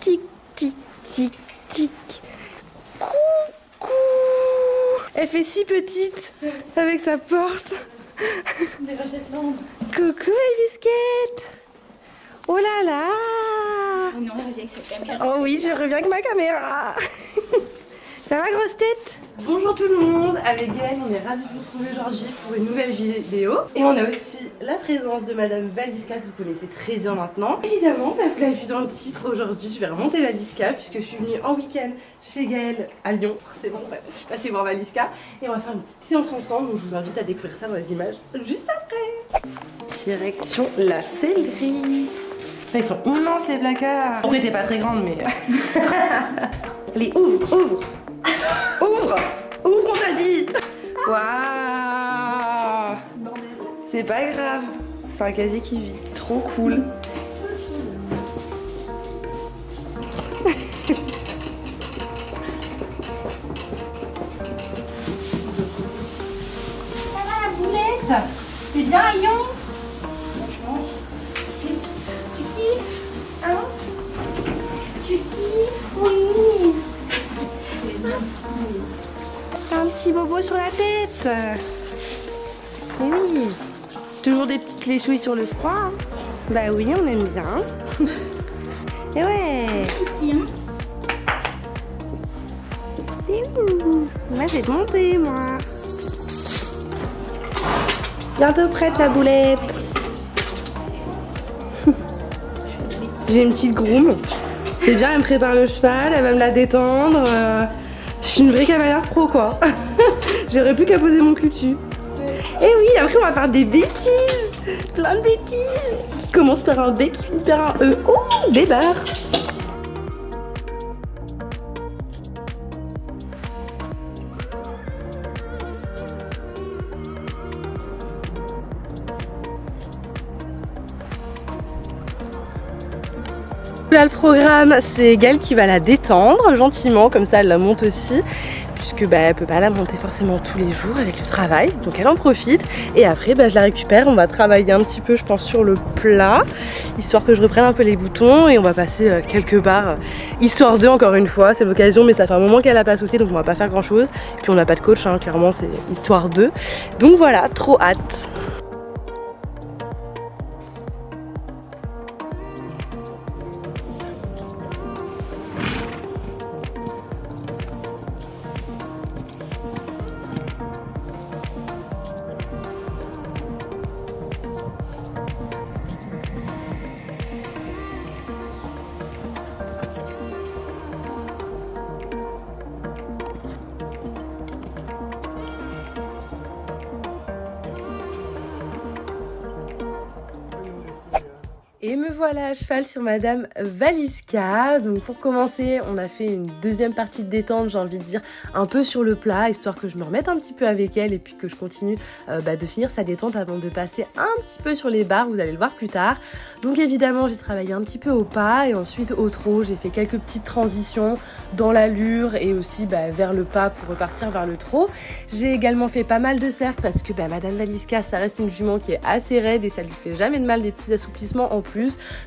tic, tic, tic, tic. Coucou. Elle fait si petite avec sa porte. Des Rochettes-Landes. Coucou Elisquette. Oh là là. Oh non, reviens avec cette caméra. Oh oui, je reviens avec ma caméra. Ça va, grosse tête? Bonjour tout le monde, avec Gaëlle, on est ravis de vous retrouver aujourd'hui pour une nouvelle vidéo. Et on a aussi la présence de Madame Valiska que vous connaissez très bien maintenant. Évidemment, vous l'avez vu dans le titre, aujourd'hui je vais remonter Valiska puisque je suis venue en week-end chez Gaëlle à Lyon. Forcément, je suis passée voir Valiska et on va faire une petite séance ensemble, donc je vous invite à découvrir ça dans les images juste après. Direction la sellerie. Ils sont immenses les placards. En vrai t'es pas très grande mais... Allez, ouvre. Ouvre, on t'a dit. Waouh. C'est pas grave. C'est un casier qui vit. Trop cool. Ça va la boulette? C'est bien à Lyon? Franchement, tu kiffes? Hein? Tu kiffes? Oui. Un petit bobo sur la tête. Et oui. Toujours des petites léchouilles sur le froid. Hein. Bah oui, on aime bien. Et ouais. Ici, hein? Et ouh. Moi j'ai monté, moi. Bientôt prête la boulette. J'ai une petite groom. C'est bien, elle me prépare le cheval, elle va me la détendre. Je suis une vraie cavalière pro quoi. J'aurais plus qu'à poser mon cul dessus. Et oui, après on va faire des bêtises. Plein de bêtises. Qui commence par un B, qui finit par un E. Oh, bébard. Là le programme, c'est Gaëlle qui va la détendre gentiment, comme ça elle la monte aussi, puisque elle peut pas la monter forcément tous les jours avec le travail, donc elle en profite. Et après je la récupère, on va travailler un petit peu je pense sur le plat, histoire que je reprenne un peu les boutons, et on va passer quelques barres, histoire d'eux encore une fois, c'est l'occasion, mais ça fait un moment qu'elle a pas sauté donc on va pas faire grand chose, et puis on n'a pas de coach, hein, clairement c'est histoire d'eux, donc voilà, trop hâte. Et me voilà à cheval sur Madame Valiska. Donc pour commencer, on a fait une deuxième partie de détente, j'ai envie de dire, un peu sur le plat, histoire que je me remette un petit peu avec elle et puis que je continue de finir sa détente avant de passer un petit peu sur les barres, vous allez le voir plus tard. Donc évidemment, j'ai travaillé un petit peu au pas et ensuite au trot, j'ai fait quelques petites transitions dans l'allure et aussi vers le pas pour repartir vers le trot. J'ai également fait pas mal de cercles parce que Madame Valiska, ça reste une jument qui est assez raide et ça lui fait jamais de mal des petits assouplissements en plus.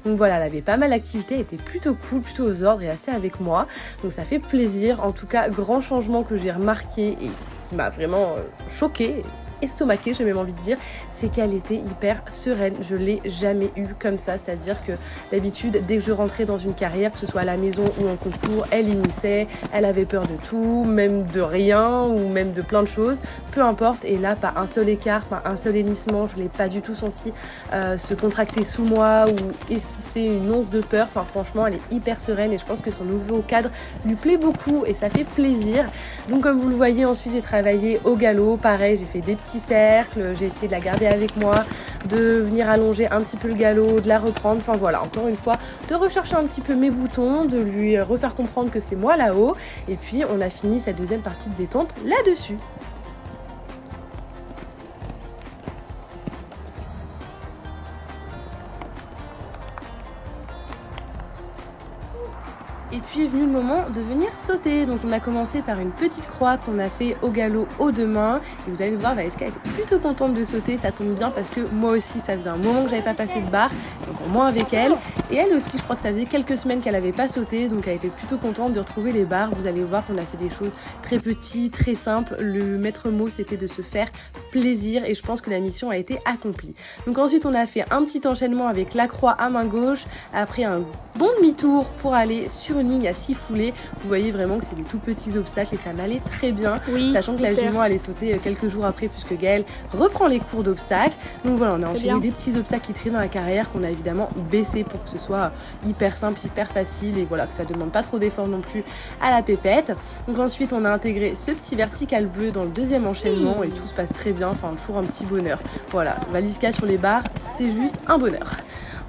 Donc voilà, elle avait pas mal d'activités, elle était plutôt cool, plutôt aux ordres et assez avec moi. Donc ça fait plaisir. En tout cas, grand changement que j'ai remarqué et qui m'a vraiment choquée, estomaquée, j'ai même envie de dire, c'est qu'elle était hyper sereine. Je l'ai jamais eu comme ça, c'est-à-dire que d'habitude, dès que je rentrais dans une carrière, que ce soit à la maison ou en concours, elle initiait, elle avait peur de tout, même de rien ou même de plein de choses, peu importe. Et là, pas un seul écart, pas un seul hennissement, je l'ai pas du tout senti se contracter sous moi ou esquisser une once de peur. Enfin franchement, elle est hyper sereine et je pense que son nouveau cadre lui plaît beaucoup et ça fait plaisir. Donc comme vous le voyez, ensuite j'ai travaillé au galop, pareil, j'ai fait des petits cercles, j'ai essayé de la garder avec moi, de venir allonger un petit peu le galop, de la reprendre, enfin voilà, encore une fois, de rechercher un petit peu mes boutons, de lui refaire comprendre que c'est moi là-haut, et puis on a fini cette deuxième partie de détente là-dessus. Et puis est venu le moment de venir sauter. Donc on a commencé par une petite croix qu'on a fait au galop aux 2 mains. Et vous allez le voir, Valiska était plutôt contente de sauter. Ça tombe bien parce que moi aussi, ça faisait un moment que j'avais pas passé de barre. Donc au moins avec elle. Et elle aussi, je crois que ça faisait quelques semaines qu'elle n'avait pas sauté. Donc elle était plutôt contente de retrouver les barres. Vous allez voir qu'on a fait des choses très petites, très simples. Le maître mot, c'était de se faire plaisir. Et je pense que la mission a été accomplie. Donc ensuite, on a fait un petit enchaînement avec la croix à main gauche. Après un bon demi-tour pour aller sur une ligne à 6 foulées. Vous voyez vraiment que c'est des tout petits obstacles et ça m'allait très bien, sachant que la jument allait sauter quelques jours après puisque Gaëlle reprend les cours d'obstacles. Donc voilà, on a enchaîné des petits obstacles qui traînent dans la carrière qu'on a évidemment baissé pour que ce soit hyper simple, hyper facile et voilà, que ça demande pas trop d'efforts non plus à la pépette. Donc ensuite, on a intégré ce petit vertical bleu dans le deuxième enchaînement et tout se passe très bien, enfin toujours un petit bonheur. Voilà, Valiska sur les barres, c'est juste un bonheur.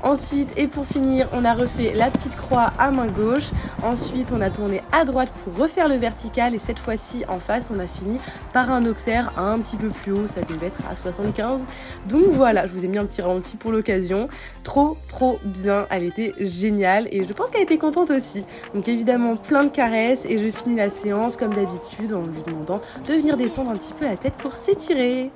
Ensuite, et pour finir, on a refait la petite croix à main gauche. Ensuite, on a tourné à droite pour refaire le vertical. Et cette fois-ci, en face, on a fini par un auxerre un petit peu plus haut. Ça devait être à 75. Donc voilà, je vous ai mis un petit ralenti pour l'occasion. Trop bien. Elle était géniale. Et je pense qu'elle était contente aussi. Donc évidemment, plein de caresses. Et je finis la séance comme d'habitude en lui demandant de venir descendre un petit peu la tête pour s'étirer.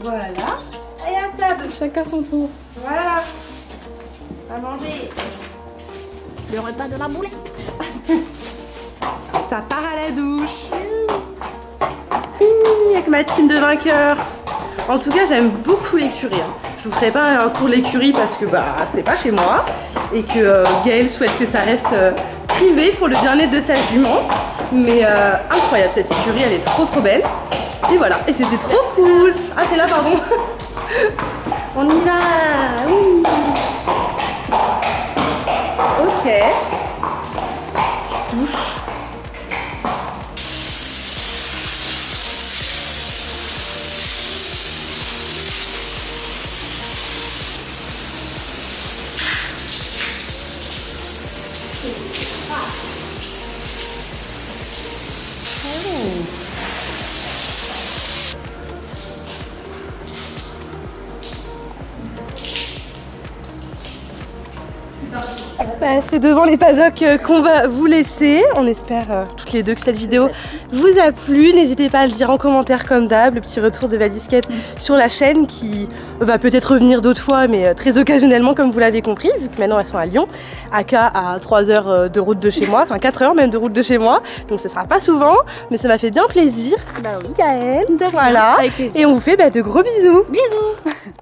Voilà, et à table. Chacun son tour. Voilà, à manger. Le repas de la boulette. Ça part à la douche. Avec ma team de vainqueurs. En tout cas, j'aime beaucoup l'écurie. Je vous ferai pas un tour de l'écurie parce que c'est pas chez moi et que Gaëlle souhaite que ça reste privé pour le bien-être de sa jument. Mais incroyable, cette écurie, elle est trop belle. Et voilà, et c'était trop cool. Ah, c'est là, pardon. On y va. Ouh. Ok. Petite douche. C'est devant les paddocks qu'on va vous laisser. On espère toutes les deux que cette vidéo vous a plu. N'hésitez pas à le dire en commentaire comme d'hab. Le petit retour de Valiska sur la chaîne qui va peut-être revenir d'autres fois, mais très occasionnellement comme vous l'avez compris, vu que maintenant elles sont à Lyon, à 3 heures de route de chez moi, enfin 4 heures même de route de chez moi. Donc ce sera pas souvent, mais ça m'a fait bien plaisir. Bah oui. Gaëlle, De rien, voilà. avec plaisir. Et on vous fait de gros bisous. Bisous.